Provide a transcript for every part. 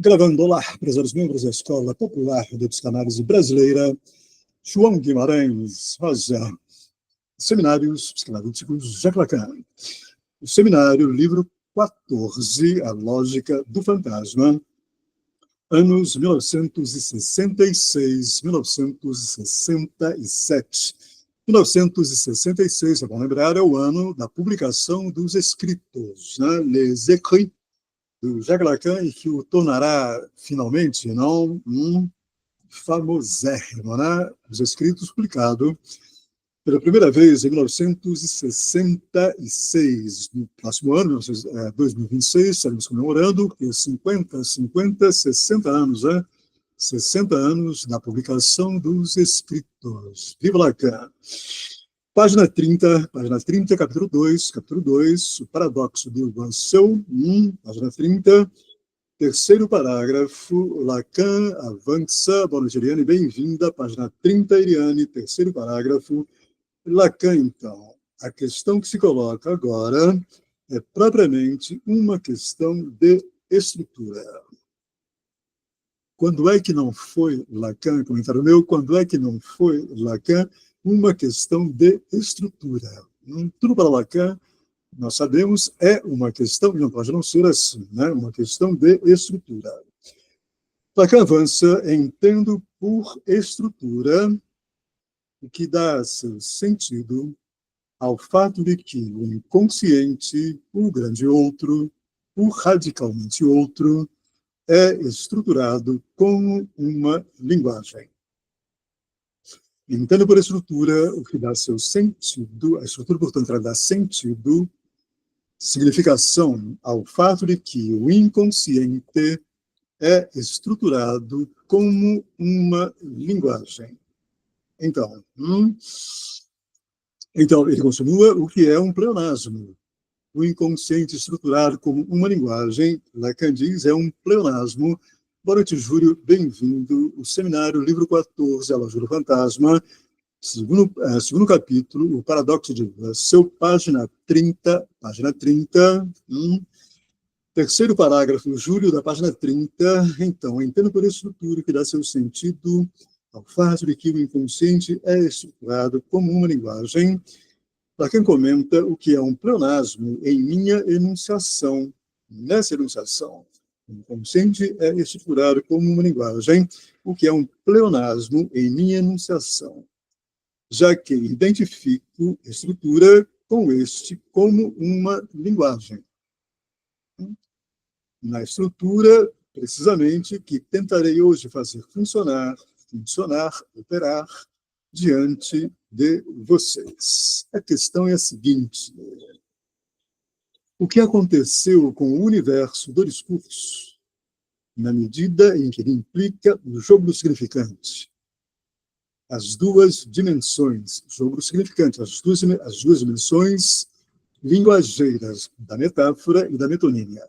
Gravando, olá, prezados membros da Escola Popular de Psicanálise Brasileira, João Guimarães Rosa, Seminários Psicanalíticos Jacques Lacan. O seminário, livro 14, A Lógica do Fantasma, anos 1966-1967. 1966, é bom lembrar, é o ano da publicação dos escritos, né? Les Écrits, do Jacques Lacan, e que o tornará, finalmente, não famosérrimo, né? Os escritos publicados pela primeira vez em 1966. No próximo ano, 2026, estaremos comemorando 60 anos, né? 60 anos da publicação dos escritos. Viva Lacan! Página 30, capítulo 2, o paradoxo de Rousseau, página 30, terceiro parágrafo, Lacan avança, boa noite, Eliane, bem-vinda, página 30, Eliane, terceiro parágrafo, Lacan, então, a questão que se coloca agora é propriamente uma questão de estrutura. Quando é que não foi Lacan, comentário meu, quando é que não foi Lacan uma questão de estrutura? Tudo para Lacan, nós sabemos, é uma questão, não pode não ser assim, né? Uma questão de estrutura. Lacan avança, entendo por estrutura o que dá seu sentido ao fato de que o inconsciente, o grande outro, o radicalmente outro, é estruturado como uma linguagem. Entendo por estrutura o que dá seu sentido, a estrutura, portanto, ela dá sentido, significação ao fato de que o inconsciente é estruturado como uma linguagem. Então, ele continua o que é um pleonasmo. O inconsciente estruturado como uma linguagem, Lacan diz, é um pleonasmo. Boa noite, Júlio, bem-vindo. O seminário, livro 14, A Lógica do Fantasma, segundo capítulo, o paradoxo de Rousseau, página 30, terceiro parágrafo, Júlio, da página 30. Então, entendo por estrutura que dá seu sentido ao fato de que o inconsciente é estruturado como uma linguagem. Lacan comenta o que é um pleonasmo em minha enunciação. Nessa enunciação, o inconsciente é estruturado como uma linguagem, o que é um pleonasmo em minha enunciação, já que identifico estrutura com este como uma linguagem. Na estrutura, precisamente, que tentarei hoje fazer funcionar, operar, diante de vocês. A questão é a seguinte: o que aconteceu com o universo do discurso, na medida em que ele implica o jogo do significante? As duas dimensões, jogo do significante, as duas dimensões linguageiras da metáfora e da metonímia.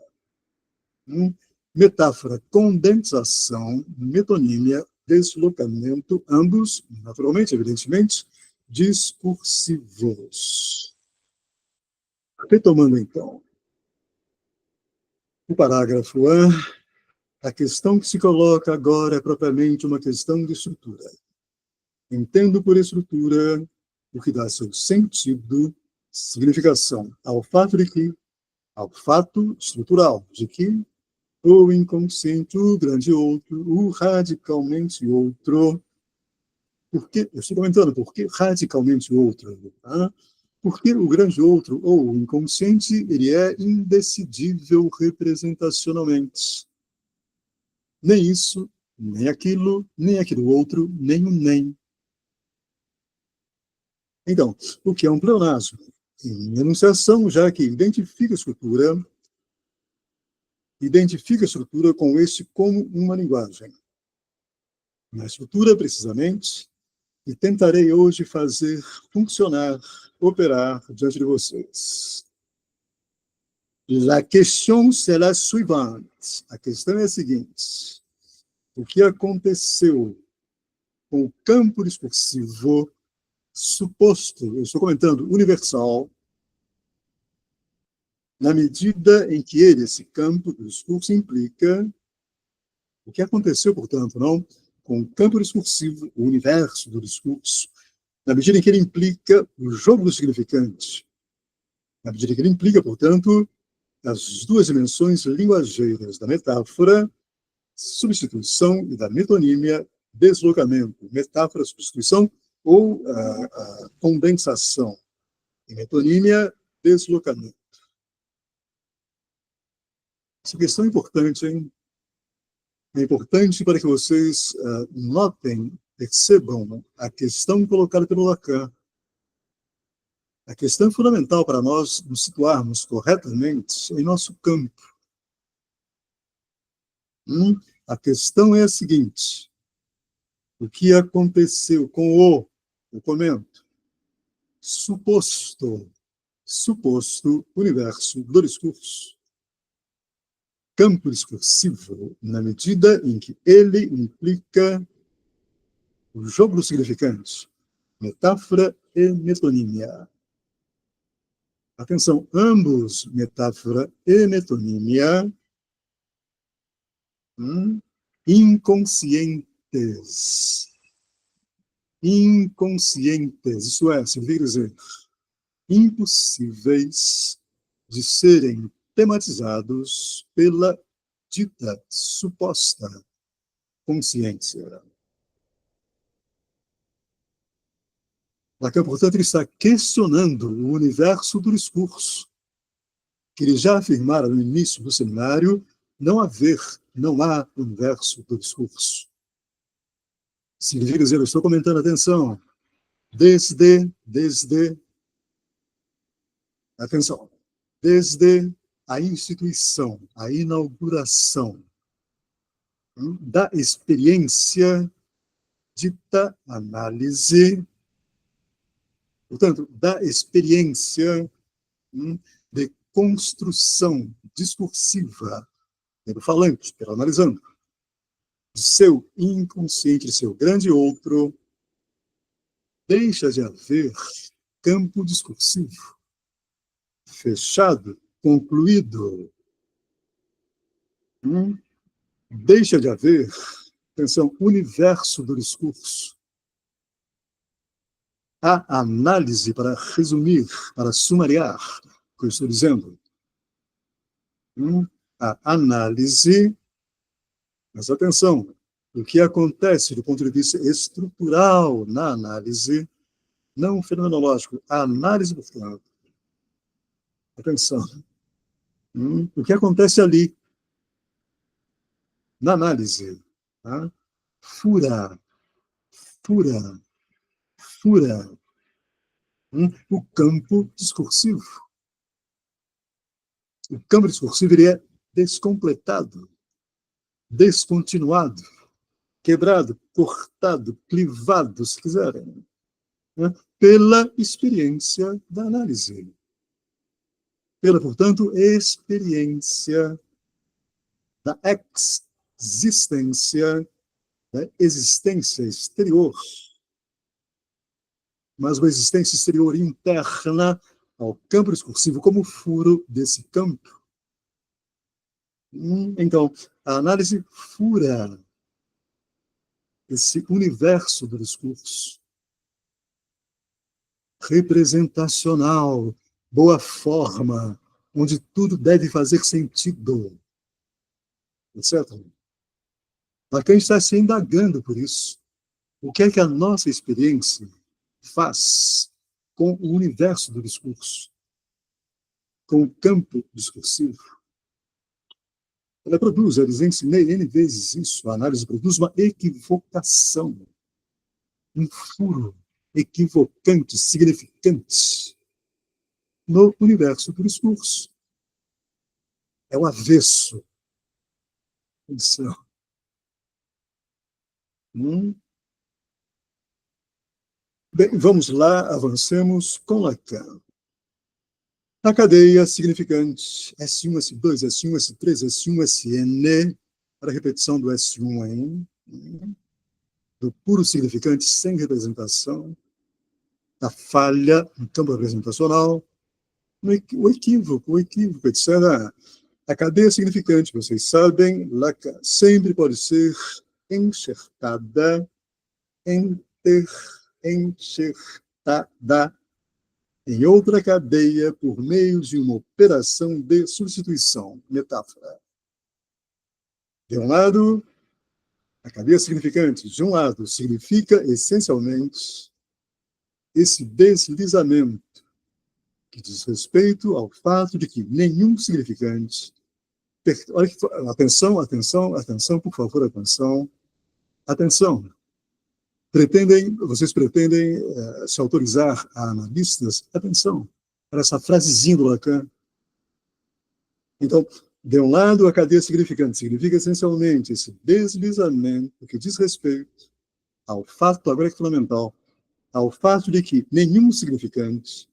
Metáfora, condensação, metonímia, deslocamento, ambos, naturalmente, evidentemente, discursivos. Retomando, então, o parágrafo A, a questão que se coloca agora é propriamente uma questão de estrutura. Entendo por estrutura o que dá seu sentido, significação, ao fato estrutural, de que o inconsciente, o grande outro, o radicalmente outro. Porque, eu estou comentando, por que radicalmente outro? Tá? Porque o grande outro, ou o inconsciente, ele é indecidível representacionalmente. Nem isso, nem aquilo outro, nem o nem. Então, o que é um pleonasmo? Em enunciação, já que identifica a estrutura com este como uma linguagem. Na estrutura, precisamente, e tentarei hoje fazer funcionar, operar diante de vocês. La question c'est la suivante. A questão é a seguinte: o que aconteceu com o campo discursivo suposto, eu estou comentando, universal, na medida em que ele, esse campo do discurso, implica O que aconteceu, portanto, não, com o campo discursivo, o universo do discurso, na medida em que ele implica o jogo do significante, na medida em que ele implica, portanto, as duas dimensões linguageiras da metáfora, substituição, e da metonímia, deslocamento. Metáfora, substituição ou condensação. E metonímia, deslocamento. Essa questão é importante, hein? É importante para que vocês notem, percebam a questão colocada pelo Lacan. A questão fundamental para nós nos situarmos corretamente em nosso campo. A questão é a seguinte: o que aconteceu com eu comento, suposto universo do discurso, campo discursivo, na medida em que ele implica o jogo do significante, metáfora e metonímia. Atenção, ambos, metáfora e metonímia, inconscientes. Inconscientes, isso é, significa dizer, impossíveis de serem tematizados pela dita suposta consciência. Lacan, portanto, ele está questionando o universo do discurso, que ele já afirmara no início do seminário, não há universo do discurso. Significa dizer, eu estou comentando, atenção, desde a instituição, a inauguração da experiência dita análise, portanto, da experiência de construção discursiva, pelo falante, pelo analisando, de seu inconsciente, de seu grande outro, deixa de haver campo discursivo fechado, concluído. Deixa de haver, atenção, universo do discurso. A análise, para resumir, para sumariar o que eu estou dizendo, a análise, mas atenção, o que acontece do ponto de vista estrutural na análise, não fenomenológico, a análise, portanto, atenção, o que acontece ali, na análise, tá? fura o campo discursivo. O campo discursivo ele é descompletado, descontinuado, quebrado, cortado, clivado, se quiserem, pela experiência da análise. Pela, portanto, experiência da existência, da existência exterior, mas uma existência exterior interna ao campo discursivo como furo desse campo. Então, a análise fura esse universo do discurso representacional, boa forma, onde tudo deve fazer sentido, etc. Lacan está se indagando por isso. O que é que a nossa experiência faz com o universo do discurso, com o campo discursivo? Ela produz, eu ensinei N vezes isso, a análise produz uma equivocação, um furo equivocante, significante, no universo do discurso. É o avesso. Bem, vamos lá, avancemos com Lacan. A cadeia significante S1, S2, S1, S3, S1, Sn, para a repetição do S1 do puro significante sem representação, a falha no campo representacional, o equívoco, etc. A cadeia significante, vocês sabem, Lacan, sempre pode ser enxertada, enxertada em outra cadeia por meio de uma operação de substituição. Metáfora. De um lado, a cadeia significante, de um lado, significa essencialmente esse deslizamento que diz respeito ao fato de que nenhum significante... Olha que, atenção, atenção, atenção, por favor, atenção. Atenção. Vocês pretendem se autorizar a analistas? Atenção para essa frasezinha do Lacan. Então, de um lado, a cadeia significante significa essencialmente esse deslizamento que diz respeito ao fato, agora é fundamental, ao fato de que nenhum significante,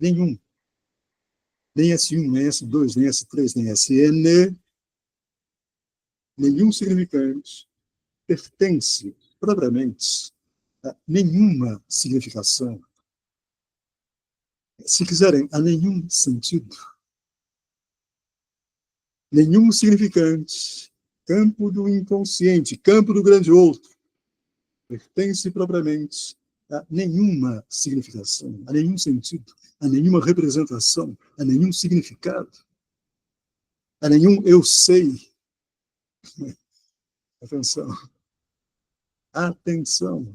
nenhum, nem S1, nem S2, nem S3, nem SN, nenhum significante pertence propriamente a nenhuma significação, se quiserem, a nenhum sentido. Nenhum significante, campo do inconsciente, campo do grande outro, pertence propriamente a nenhuma significação, a nenhum sentido, a nenhuma representação, a nenhum significado, a nenhum eu sei. Atenção. Atenção.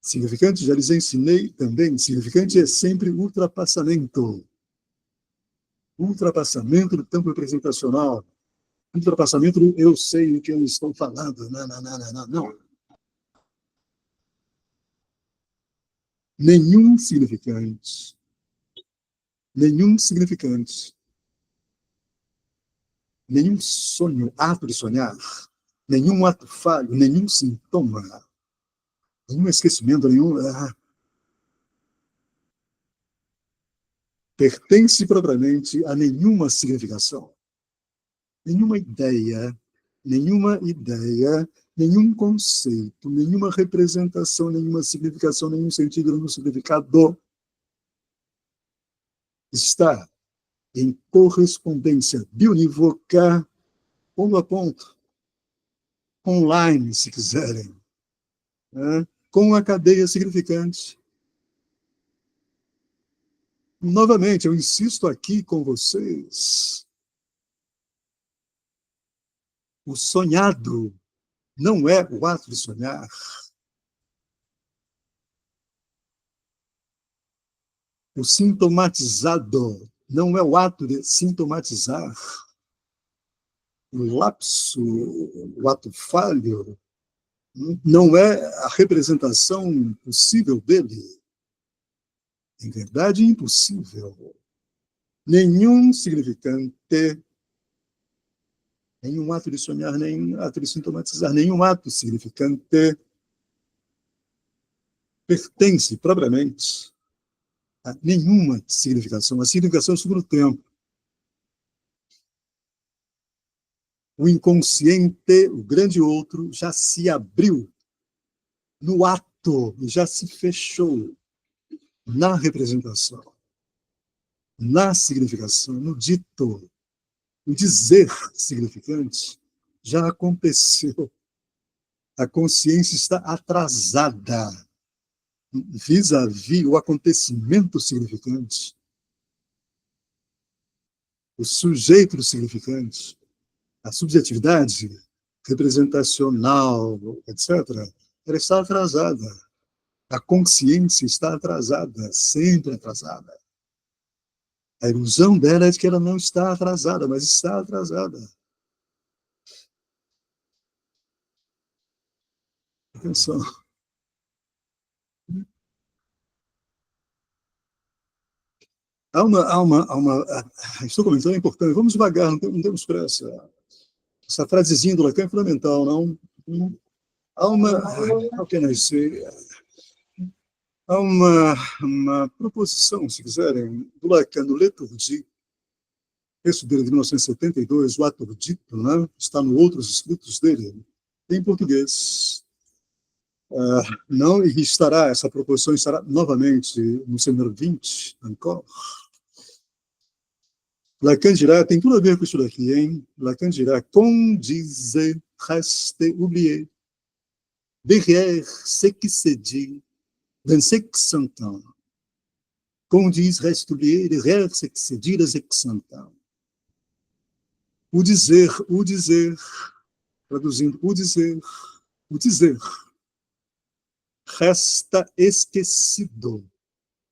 Significante, já lhes ensinei também, significante é sempre ultrapassamento. Ultrapassamento do campo representacional. Ultrapassamento do eu sei o que eu estou falando. Não. Nenhum significante, nenhum sonho, ato de sonhar, nenhum ato falho, nenhum sintoma, nenhum esquecimento, pertence propriamente a nenhuma significação, nenhuma ideia, nenhum conceito, nenhuma representação, nenhuma significação, nenhum sentido, nenhum significado está em correspondência biunívoca, ponto a ponto, online, se quiserem, né, com a cadeia significante. Novamente, eu insisto aqui com vocês, o sonhado não é o ato de sonhar. O sintomatizado não é o ato de sintomatizar. O lapso, o ato falho, não é a representação possível dele. Em verdade, impossível. Nenhum significante, nenhum ato de sonhar, nenhum ato de sintomatizar, nenhum ato significante pertence propriamente a nenhuma significação. A significação é sobre o tempo. O inconsciente, o grande outro, já se abriu no ato, já se fechou na representação, na significação, no dito. O dizer significante já aconteceu. A consciência está atrasada vis-à-vis o acontecimento significante. O sujeito significante, a subjetividade representacional, etc., ela está atrasada. A consciência está atrasada, sempre atrasada. A ilusão dela é de que ela não está atrasada, mas está atrasada. Atenção. Estou comentando, é importante, vamos devagar, não temos pressa. Essa frasezinha do Lacan é fundamental, não? Há uma proposição, se quiserem, do Lacan, no Leturgie, texto dele de 1972, o ato dito, né? Está nos outros escritos dele, em português. Não, e essa proposição estará novamente no seminário 20, Ancor. Lacan dirá, tem tudo a ver com isso daqui, hein? Lacan dirá, qu'on dise, reste, oublié. Derrière ce qui se dit, dans ce qui s'entend. Qu'on dise, reste oublié, derrière ce qui se dit, dans ce qui s'entend. O dizer, traduzindo, o dizer, resta esquecido.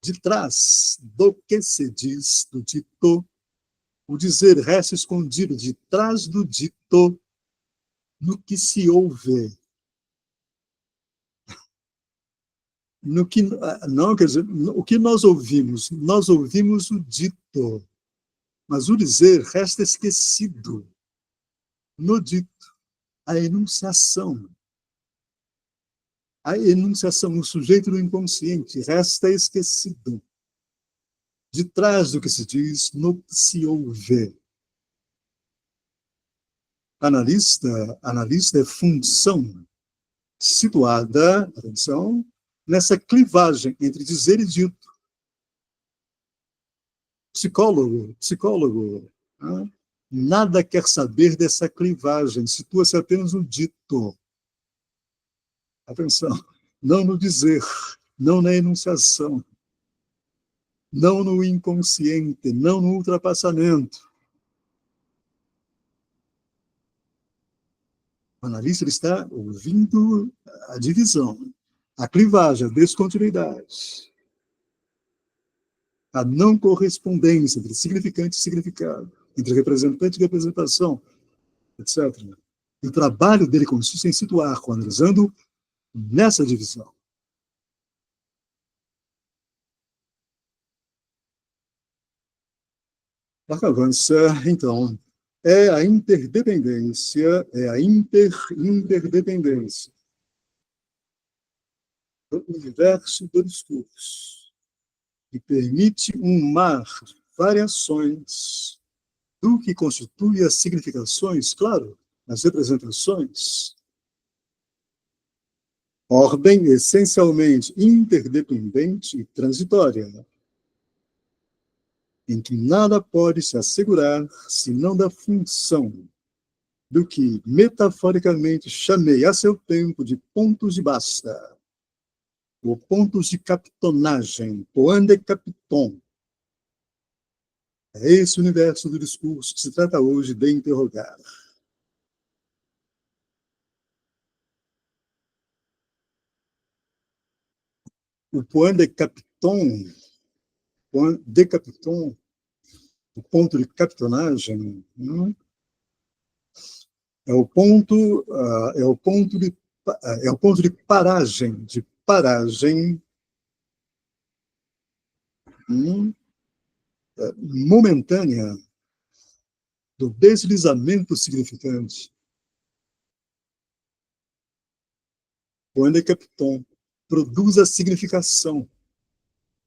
De trás do que se diz, do dito, o dizer resta escondido de trás do dito, no que se ouve. No que, não, quer dizer, o que nós ouvimos o dito, mas o dizer resta esquecido no dito, a enunciação, o sujeito do inconsciente resta esquecido de trás do que se diz, no que se ouve. Analista é função situada, atenção, nessa clivagem entre dizer e dito. Psicólogo, né? Nada quer saber dessa clivagem, situa-se apenas no dito. Atenção, não no dizer, não na enunciação, não no inconsciente, não no ultrapassamento. O analista está ouvindo a divisão, a clivagem, a descontinuidade, a não correspondência entre significante e significado, entre representante e representação, etc. E o trabalho dele consiste em situar, analisando nessa divisão. Avança, então, é a interdependência do universo do discurso, que permite um mar de variações do que constitui as significações, claro, as representações. Ordem essencialmente interdependente e transitória, em que nada pode se assegurar senão da função do que, metaforicamente, chamei a seu tempo de pontos de basta, ou pontos de capitonagem, point de capiton. É esse universo do discurso que se trata hoje de interrogar. O point de capiton, o ponto de capitonagem, é o ponto de paragem momentânea do deslizamento significante. Point de capiton produz a significação,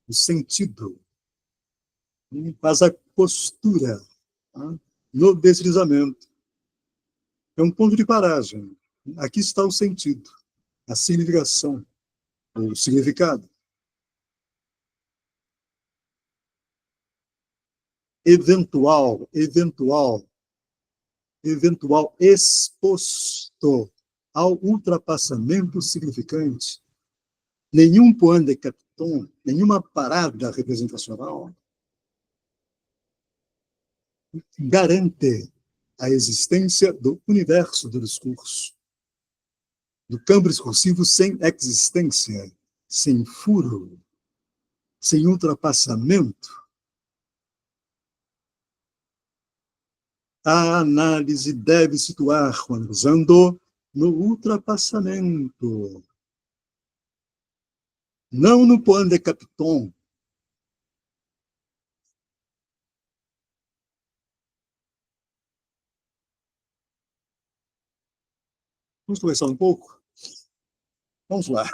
o sentido, faz a postura no deslizamento. É um ponto de paragem. Aqui está o sentido, a significação, o significado. Eventual exposto ao ultrapassamento significante. Nenhum point de capiton, nenhuma parada representacional garante a existência do universo do discurso, do campo discursivo sem existência, sem furo, sem ultrapassamento. A análise deve situar, analisando, no ultrapassamento, não no point de capiton. Vamos conversar um pouco? Vamos lá.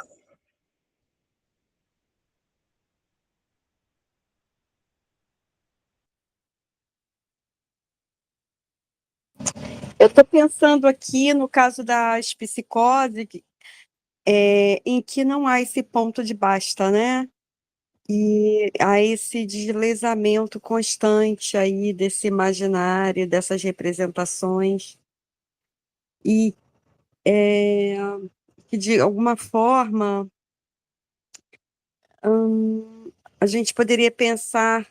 Eu estou pensando aqui no caso das psicoses, em que não há esse ponto de basta, né? E há esse deslizamento constante aí desse imaginário, dessas representações, e é, que de alguma forma a gente poderia pensar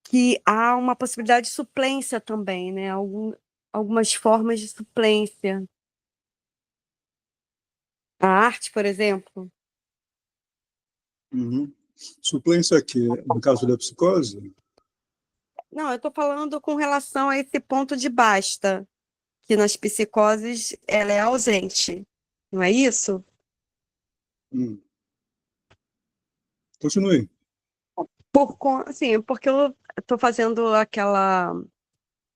que há uma possibilidade de suplência também, né? Algumas formas de suplência. A arte, por exemplo. Uhum. Suplência aqui, no caso da psicose? Não, eu estou falando com relação a esse ponto de basta, que nas psicoses ela é ausente, não é isso? Hum. Continue. Sim, porque eu estou fazendo aquela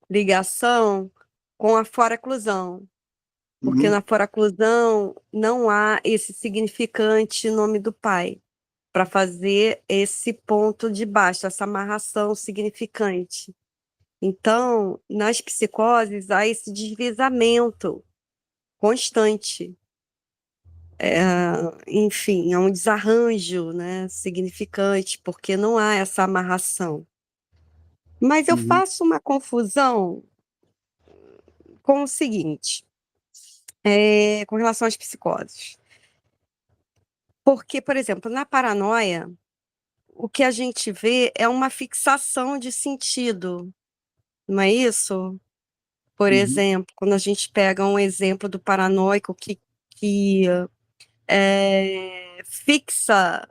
ligação com a foraclusão, porque Uhum. na foraclusão não há esse significante nome do pai, para fazer esse ponto de baixo, essa amarração significante. Então, nas psicoses, há esse deslizamento constante. Enfim, é um desarranjo, né, significante, porque não há essa amarração. Mas eu Uhum. faço uma confusão com o seguinte, com relação às psicoses. Porque, por exemplo, na paranoia, o que a gente vê é uma fixação de sentido, não é isso? Por Uhum. exemplo, quando a gente pega um exemplo do paranoico que fixa,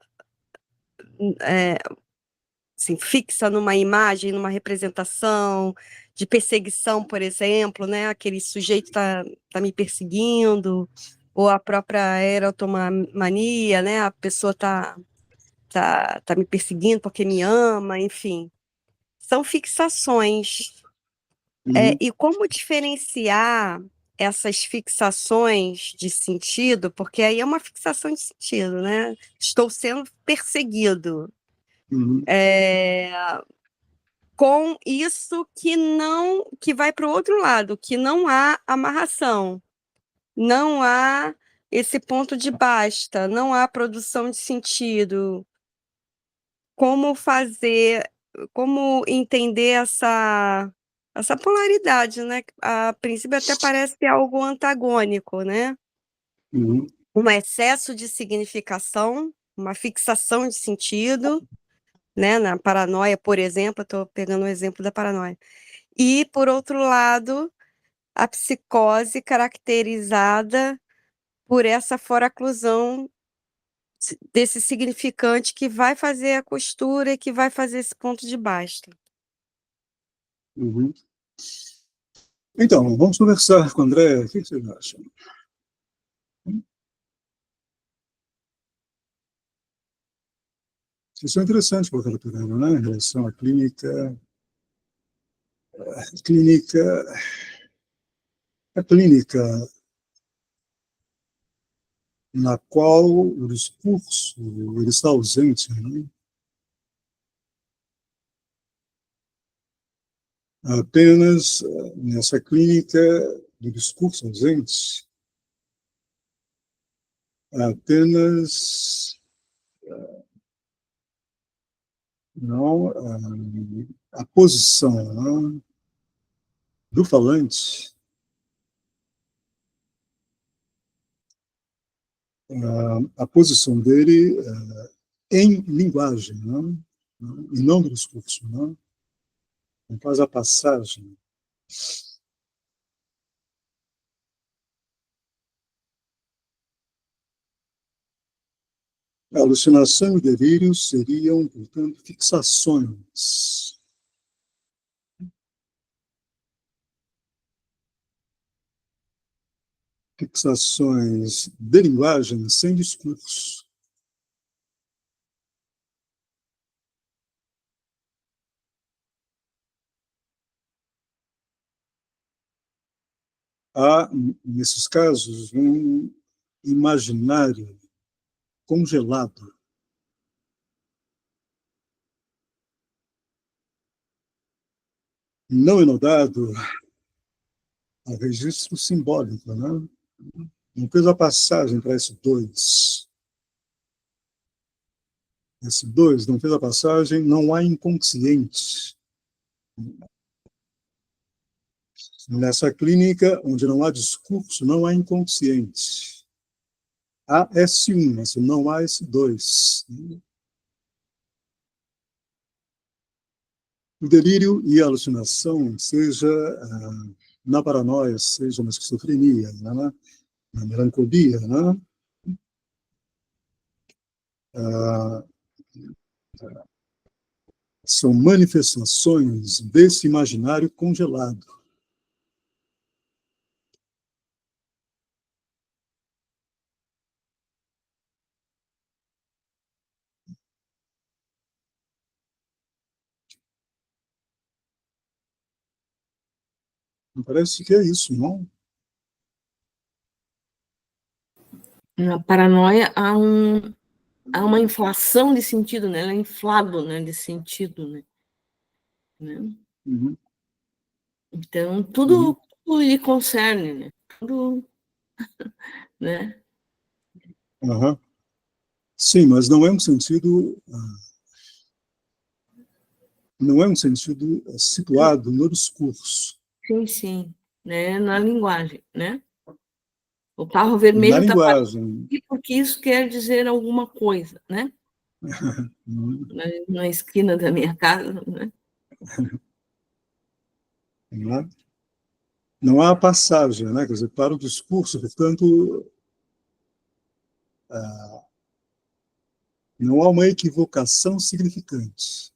é, assim, fixa numa imagem, numa representação de perseguição, por exemplo, né? Aquele sujeito tá me perseguindo, ou a própria erotomania, né? A pessoa tá me perseguindo porque me ama, enfim. São fixações. Uhum. E como diferenciar essas fixações de sentido, porque aí é uma fixação de sentido, né? Estou sendo perseguido. Uhum. É, com isso que vai para o outro lado, que não há amarração, não há esse ponto de basta, não há produção de sentido. Como fazer, como entender essa polaridade, né? A princípio até parece algo antagônico, né? Uhum. Um excesso de significação, uma fixação de sentido, né? Na paranoia, por exemplo, eu estou pegando o exemplo da paranoia. E, por outro lado, a psicose caracterizada por essa foraclusão desse significante que vai fazer a costura e que vai fazer esse ponto de basta. Uhum. Então, vamos conversar com o André. O que vocês acham? Isso é interessante colocar o Pereira, né? Em relação à clínica. Clínica. A clínica na qual o discurso ele está ausente, né? Apenas nessa clínica do discurso ausente, apenas não a posição, né, do falante, a posição dele em linguagem, né, e não no discurso, né, não faz a passagem. A alucinação e o delírio seriam, portanto, fixações. Fixações de linguagem sem discurso. Há, nesses casos, um imaginário congelado, não enodado a registro simbólico, né? Não fez a passagem para esses dois. S2, não fez a passagem, não há inconsciente. Nessa clínica, onde não há discurso, não há inconsciente. Há S1, mas não há S2. O delírio e a alucinação, seja na paranoia, seja na esquizofrenia, na melancolia, né? São manifestações desse imaginário congelado. Parece que é isso, não? Na paranoia há uma inflação de sentido, né? Ela é inflado, né, de sentido, né? Uhum. Então, tudo lhe concerne, né? Tudo, né? Uhum. Sim, mas não é um sentido situado no discurso. Sim, né? Na linguagem, né? O carro Na vermelho está parado linguagem. aqui porque isso quer dizer alguma coisa, né? Na esquina da minha casa, né? Não há passagem, né? Quer dizer, para o discurso, portanto, não há uma equivocação significante.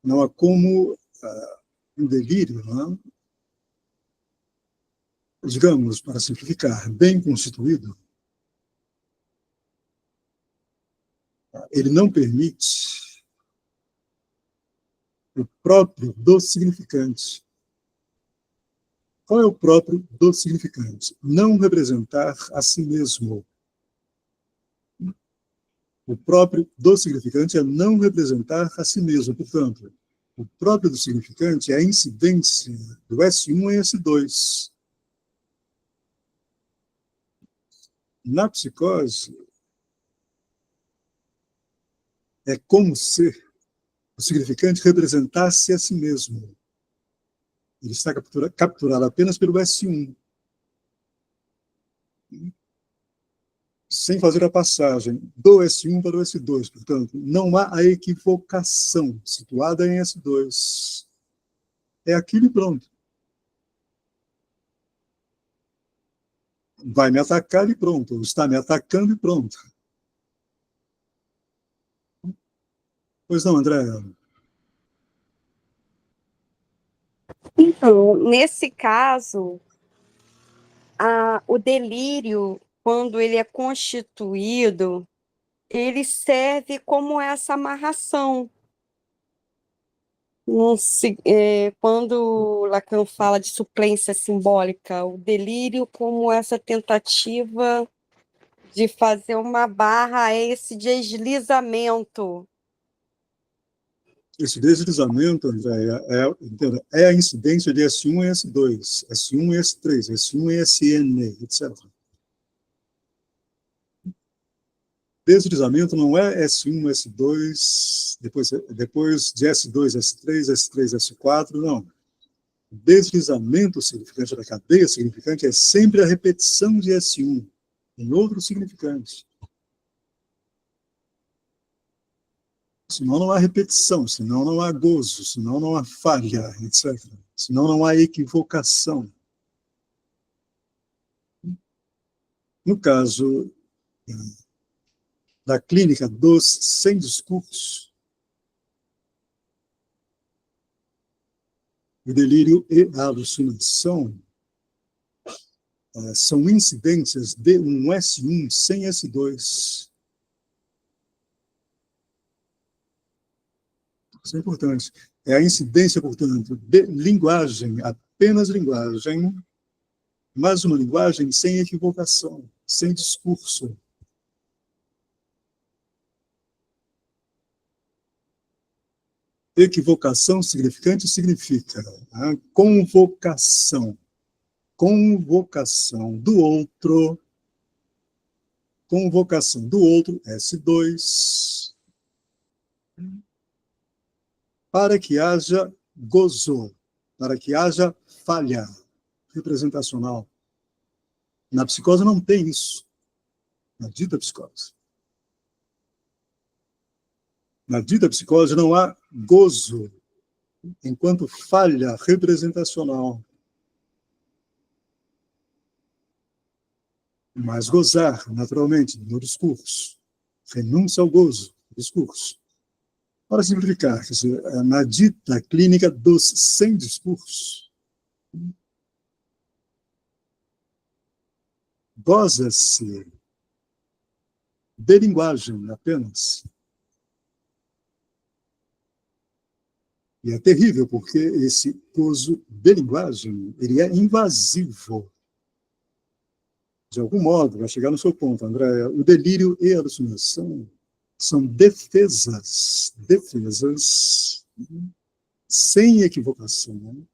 Não há como um delírio, né? Digamos, para simplificar, bem constituído, ele não permite o próprio do significante. Qual é o próprio do significante? Não representar a si mesmo. O próprio do significante é não representar a si mesmo. Portanto, o próprio do significante é a incidência do S1 e S2. Na psicose, é como se o significante representasse a si mesmo. Ele está capturado apenas pelo S1, sem fazer a passagem do S1 para o S2. Portanto, não há a equivocação situada em S2. É aquilo e pronto. Vai me atacar e pronto. Está me atacando e pronto. Pois não, André? Então, nesse caso, o delírio, quando ele é constituído, ele serve como essa amarração. Quando Lacan fala de suplência simbólica, o delírio como essa tentativa de fazer uma barra a esse deslizamento. Esse deslizamento, André, é a incidência de S1 e S2, S1 e S3, S1 e SN, etc. Deslizamento não é S1, S2, depois de S2, S3, S3, S4, não. O deslizamento significante da cadeia significante é sempre a repetição de S1 em outro significante. Senão não há repetição, senão não há gozo, senão não há falha, etc. Senão não há equivocação. No caso da clínica dos sem discurso, o delírio e a alucinação são incidências de um S1 sem S2. Isso é importante. É a incidência, portanto, de linguagem, apenas linguagem, mas uma linguagem sem equivocação, sem discurso. Equivocação significante significa convocação do outro convocação do outro, S2, para que haja gozo, para que haja falha representacional. Na psicose não tem isso, na dita psicose. Na dita psicose não há gozo, enquanto falha representacional. Mas gozar, naturalmente, no discurso. Renúncia ao gozo, no discurso. Para simplificar, quer dizer, na dita clínica dos sem discurso, goza-se de linguagem apenas. E é terrível, porque esse gozo de linguagem, ele é invasivo. De algum modo, vai chegar no seu ponto, Andréa, o delírio e a alucinação são defesas sem equivocação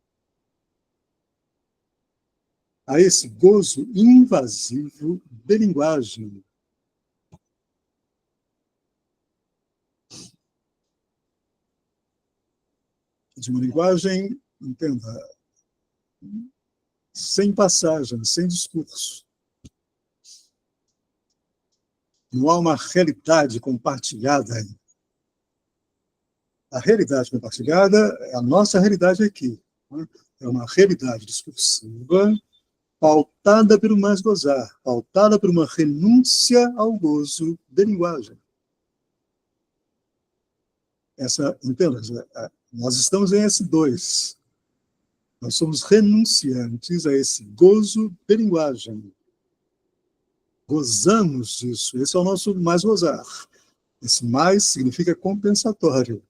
a esse gozo invasivo de linguagem. De uma linguagem, entenda, sem passagem, sem discurso. Não há uma realidade compartilhada aí. A realidade compartilhada é a nossa realidade aqui. É uma realidade discursiva pautada pelo mais gozar, pautada por uma renúncia ao gozo de linguagem. Entenda, nós estamos em S2. Nós somos renunciantes a esse gozo de linguagem. Gozamos disso. Esse é o nosso mais gozar. Esse mais significa compensatório.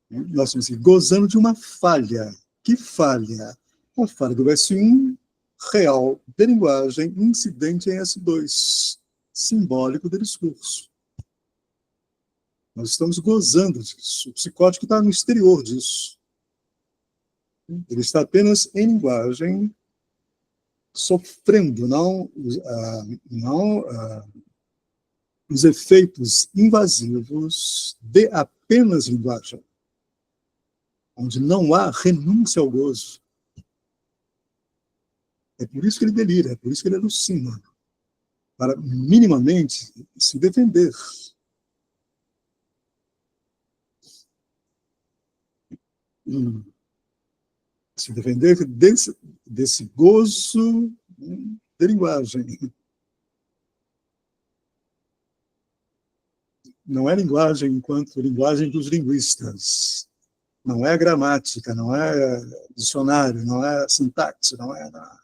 Nós estamos gozando de uma falha. Que falha? A falha do S1, real de linguagem, incidente em S2, simbólico de discurso. Nós estamos gozando disso. O psicótico está no exterior disso. Ele está apenas em linguagem, sofrendo, não os efeitos invasivos de apenas linguagem, onde não há renúncia ao gozo. É por isso que ele delira, é por isso que ele alucina, para minimamente se defender. Se defender desse gozo de linguagem. Não é linguagem enquanto linguagem dos linguistas. Não é gramática, não é dicionário, não é sintaxe, não é nada.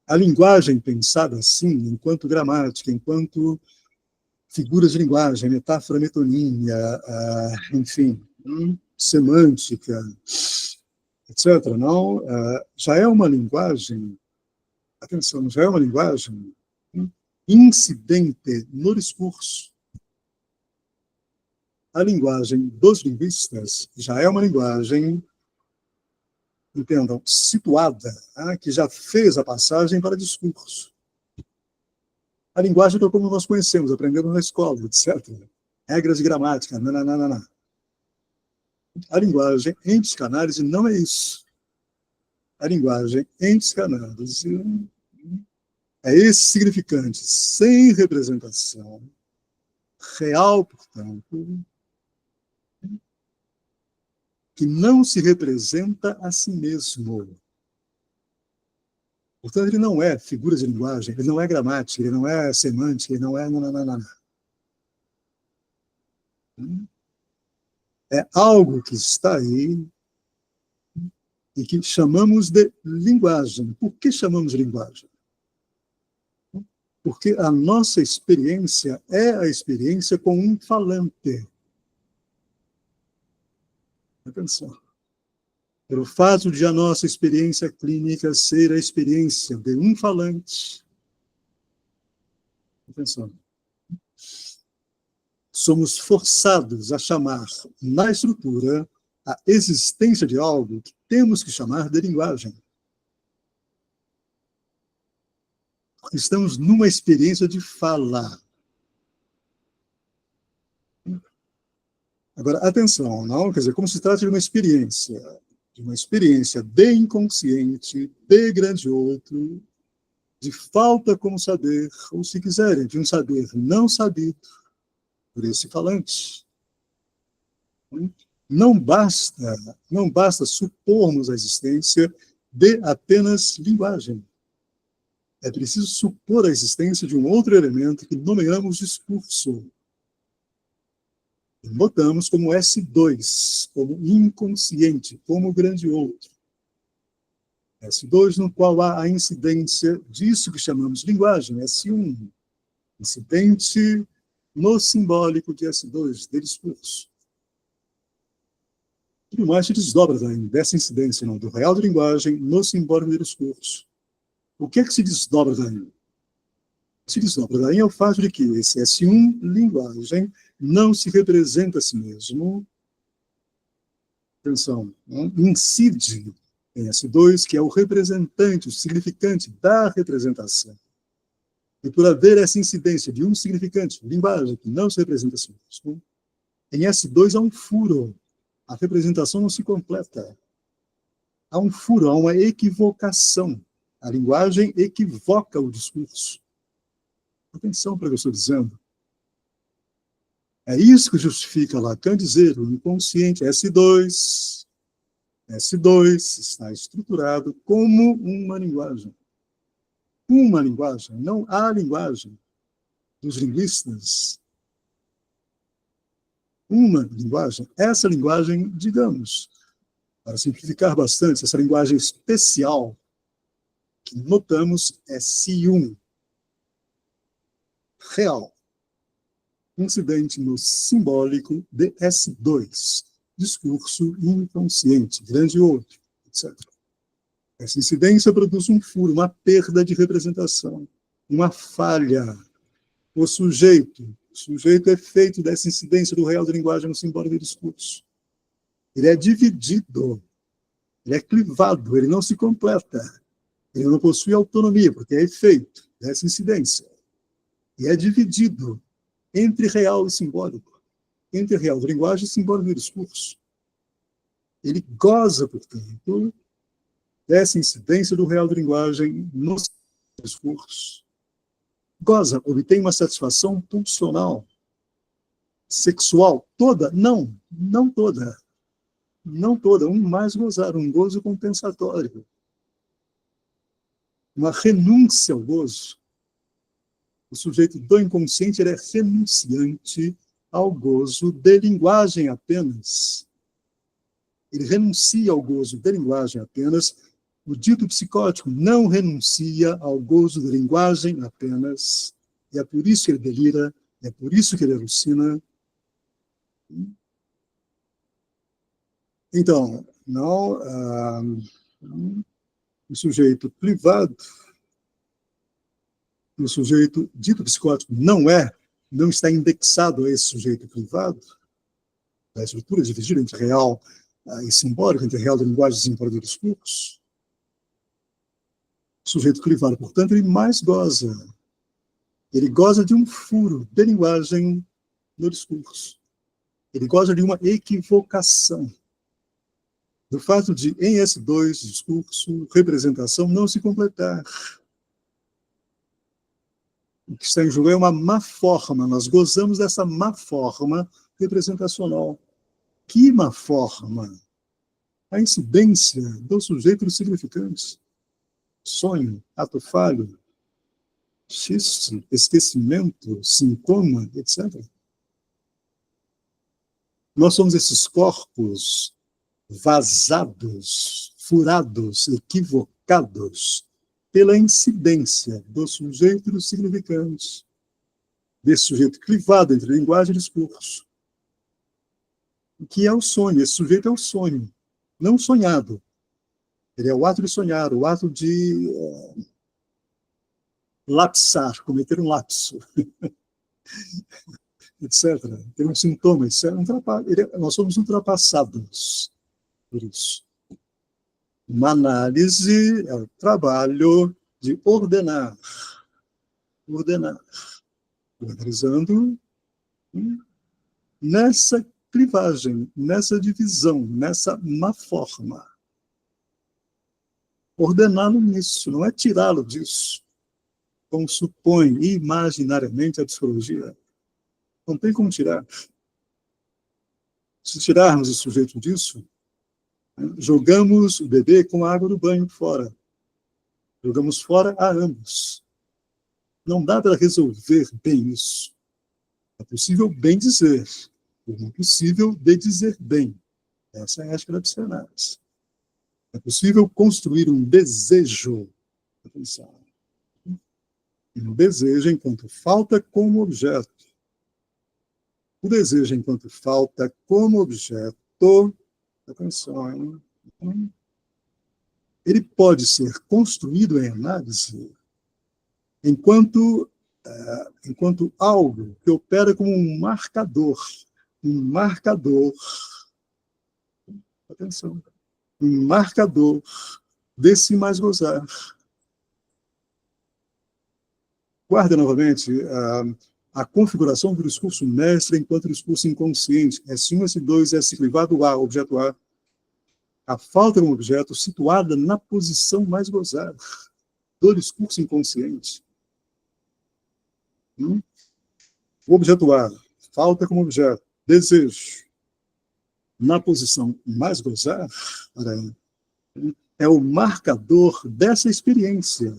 A linguagem pensada assim, enquanto gramática, enquanto figuras de linguagem, metáfora metonímia, enfim, semântica, etc. Não, já é uma linguagem, atenção, já é uma linguagem incidente no discurso. A linguagem dos linguistas já é uma linguagem, entendam, situada, que já fez a passagem para discurso. A linguagem é como nós conhecemos, aprendemos na escola, etc. Regras de gramática, não. A linguagem em psicanálise não é isso. A linguagem em psicanálise é esse significante, sem representação, real, portanto, que não se representa a si mesmo. Portanto, ele não é figura de linguagem, ele não é gramática, ele não é semântica, ele não é... É algo que está aí e que chamamos de linguagem. Por que chamamos de linguagem? Porque a nossa experiência é a experiência com um falante. Atenção. Pelo fato de a nossa experiência clínica ser a experiência de um falante. Atenção. Somos forçados a chamar, na estrutura, a existência de algo que temos que chamar de linguagem. Estamos numa experiência de falar. Agora, atenção, não? Quer dizer, como se trata de uma experiência de inconsciente, de grande outro, de falta como saber, ou se quiserem, de um saber não sabido por esse falante. Não basta supormos a existência de apenas linguagem. É preciso supor a existência de um outro elemento que nomeamos discurso. Botamos como S2, como inconsciente, como grande outro. S2 no qual há a incidência disso que chamamos linguagem, S1. Incidente no simbólico de S2, de discurso. Tudo mais se desdobra daí, dessa incidência, não, do real de linguagem no simbólico de discurso. O que é que se desdobra daí? Se desdobra daí é o fato de que esse S1, linguagem, não se representa a si mesmo. Atenção, incide em S2, que é o representante, o significante da representação. E por haver essa incidência de um significante, linguagem, que não se representa a si mesmo, em S2 há um furo. A representação não se completa. Há um furo, há uma equivocação. A linguagem equivoca o discurso. Atenção para o que eu estou dizendo. É isso que justifica Lacan dizer o inconsciente S2 está estruturado como uma linguagem. Uma linguagem, não a linguagem dos linguistas. Uma linguagem, essa linguagem, digamos, para simplificar bastante, essa linguagem especial que notamos é S1, real, incidente no simbólico de S2, discurso inconsciente, grande outro, etc. Essa incidência produz um furo, uma perda de representação, uma falha. O sujeito é feito dessa incidência do real da linguagem no simbólico do discurso. Ele é dividido, ele é clivado, ele não se completa. Ele não possui autonomia, porque é efeito dessa incidência. E é dividido entre real e simbólico, entre real da linguagem e simbólico do discurso. Ele goza, portanto, dessa incidência do real da linguagem no discurso. Goza, obtém uma satisfação pulsional, sexual, toda? Não toda. Não toda, um mais gozar, um gozo compensatório. Uma renúncia ao gozo. O sujeito do inconsciente ele é renunciante ao gozo de linguagem apenas. Ele renuncia ao gozo de linguagem apenas. O dito psicótico não renuncia ao gozo de linguagem apenas. E é por isso que ele delira, é por isso que ele alucina. Então, o sujeito privado, o sujeito dito psicótico não está indexado a esse sujeito privado, a estrutura dividida entre real e simbólico, entre real da linguagem e simbólico do discurso. O sujeito privado, portanto, ele mais goza. Ele goza de um furo de linguagem no discurso. Ele goza de uma equivocação. Do fato de, em S2, discurso, representação, não se completar. O que está em jogo é uma má forma. Nós gozamos dessa má forma representacional. Que má forma? A incidência do sujeito dos significantes. Sonho, ato falho, xiste, esquecimento, sintoma, etc. Nós somos esses corpos vazados, furados, equivocados pela incidência do sujeito dos significantes, desse sujeito clivado entre linguagem e discurso. O que é o sonho? Esse sujeito é o sonho, não sonhado. Ele é o ato de sonhar, o ato de lapsar, cometer um lapso, etc. Ter um sintoma, nós somos ultrapassados por isso. Uma análise é o trabalho de ordenar ordenar. Organizando nessa clivagem, nessa divisão, nessa má forma. Ordená-lo nisso, não é tirá-lo disso, como supõe imaginariamente a psicologia. Não tem como tirar. Se tirarmos o sujeito disso, jogamos o bebê com a água do banho fora. Jogamos fora a ambos. Não dá para resolver bem isso. É possível bem dizer, é impossível de dizer bem. Essa é a ética da psicanálise. É possível construir um desejo. Atenção. Um desejo enquanto falta como objeto. O desejo enquanto falta como objeto, atenção, ele pode ser construído em análise enquanto algo que opera como um marcador, atenção, um marcador desse mais gozar. Guarda novamente a configuração do discurso mestre enquanto discurso inconsciente. S1, S2, S clivado A, objeto A. A falta de um objeto situada na posição mais gozada do discurso inconsciente. O objeto A, falta como objeto, desejo, na posição mais gozada, é o marcador dessa experiência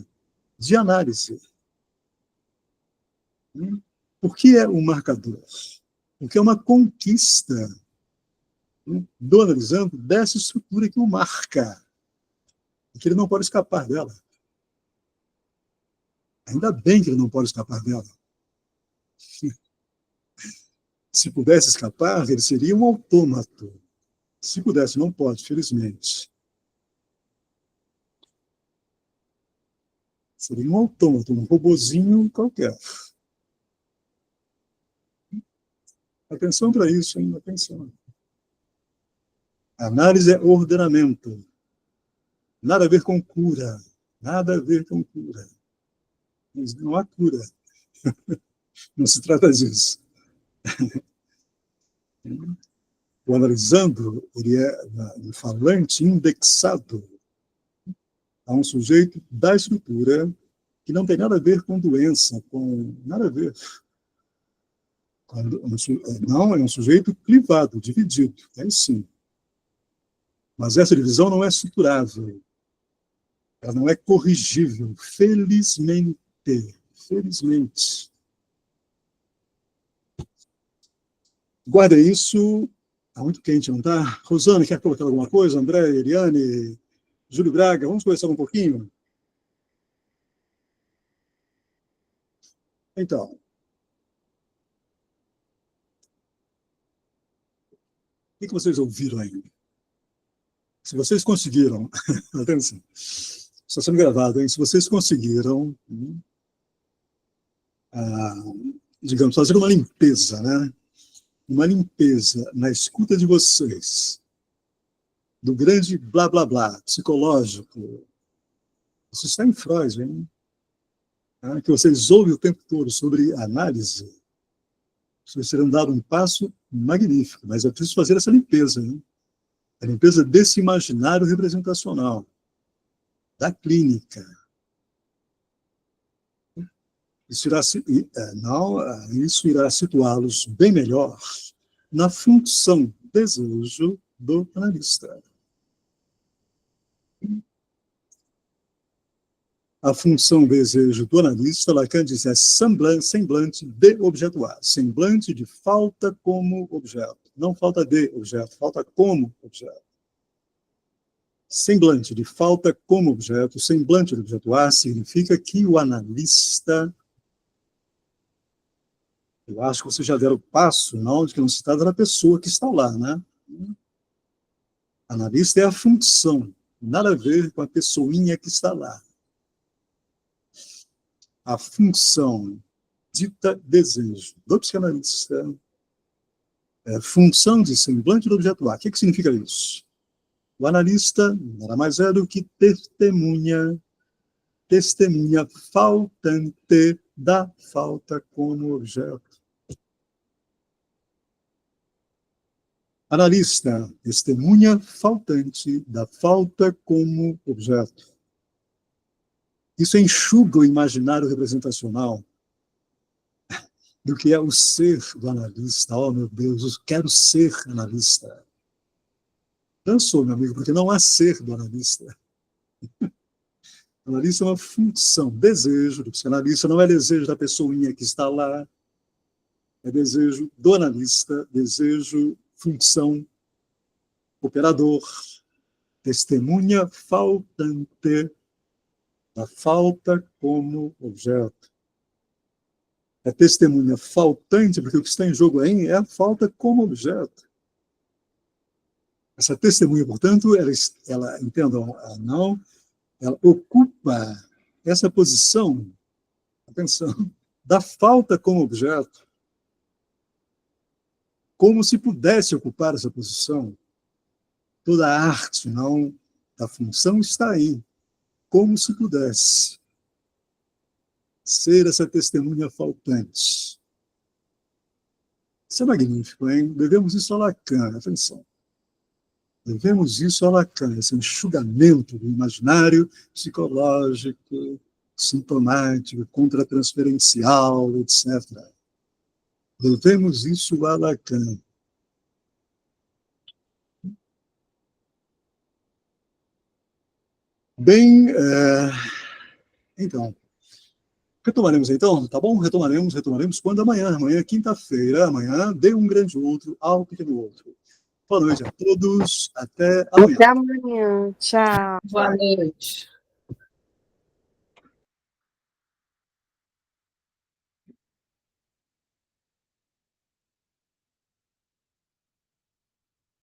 de análise. Por que é um marcador? Porque é uma conquista do analisando dessa estrutura que o marca, e que ele não pode escapar dela. Ainda bem que ele não pode escapar dela. Se pudesse escapar, ele seria um autômato. Se pudesse, não pode, felizmente. Seria um autômato, um robozinho qualquer. Atenção para isso, hein? Atenção. A análise é ordenamento. Nada a ver com cura. Nada a ver com cura. Mas não há cura. Não se trata disso. O analisando, ele é um falante indexado a um sujeito da estrutura que não tem nada a ver com doença, com nada a ver. Não, é um sujeito clivado, dividido, é sim. Mas essa divisão não é estruturável, ela não é corrigível, felizmente. Felizmente. Guarda isso, está muito quente, não está? Rosana, quer colocar alguma coisa? André, Eliane, Júlio Braga, vamos conversar um pouquinho? Então, o que vocês ouviram aí? Se vocês conseguiram, atenção, está sendo gravado, hein? Se vocês conseguiram, digamos, fazer uma limpeza, né? Uma limpeza na escuta de vocês, do grande blá blá blá psicológico, isso está em Freud, hein? Que vocês ouvem o tempo todo sobre análise, vocês terão dado um passo magnífico, mas é preciso fazer essa limpeza, hein? A limpeza desse imaginário representacional, da clínica. Isso irá situá-los bem melhor na função desejo do analista. A função desejo do analista, Lacan diz, é semblante de objeto A, semblante de falta como objeto. Não falta de objeto, falta como objeto. Semblante de falta como objeto, semblante de objeto A, significa que o analista, eu acho que você já deram o passo, não, de que não se trata da pessoa que está lá, né? Analista é a função, nada a ver com a pessoinha que está lá. A função dita desejo do psicanalista é função de semblante do objeto A. O que significa isso? O analista nada mais é do que testemunha faltante da falta como objeto. Analista, testemunha faltante da falta como objeto. Isso enxuga o imaginário representacional do que é o ser do analista. Oh, meu Deus, eu quero ser analista. Cansou, meu amigo, porque não há ser do analista. O analista é uma função, desejo do psicanalista, não é desejo da pessoinha que está lá, é desejo do analista, desejo, função, operador, testemunha faltante da falta como objeto. É testemunha faltante, porque o que está em jogo aí é a falta como objeto. Essa testemunha, portanto, ela entendam, ela ocupa essa posição, atenção, da falta como objeto, como se pudesse ocupar essa posição. Toda a arte, não, da função está aí, como se pudesse ser essa testemunha faltante. Isso é magnífico, hein? Devemos isso a Lacan, atenção. Devemos isso a Lacan, esse enxugamento do imaginário psicológico, sintomático, contratransferencial, etc. Devemos isso a Lacan. Bem, então, retomaremos então, tá bom? Retomaremos quando amanhã quinta-feira, amanhã, dê um grande outro ao pequeno outro. Boa noite a todos, até amanhã. Até amanhã, tchau. Boa noite.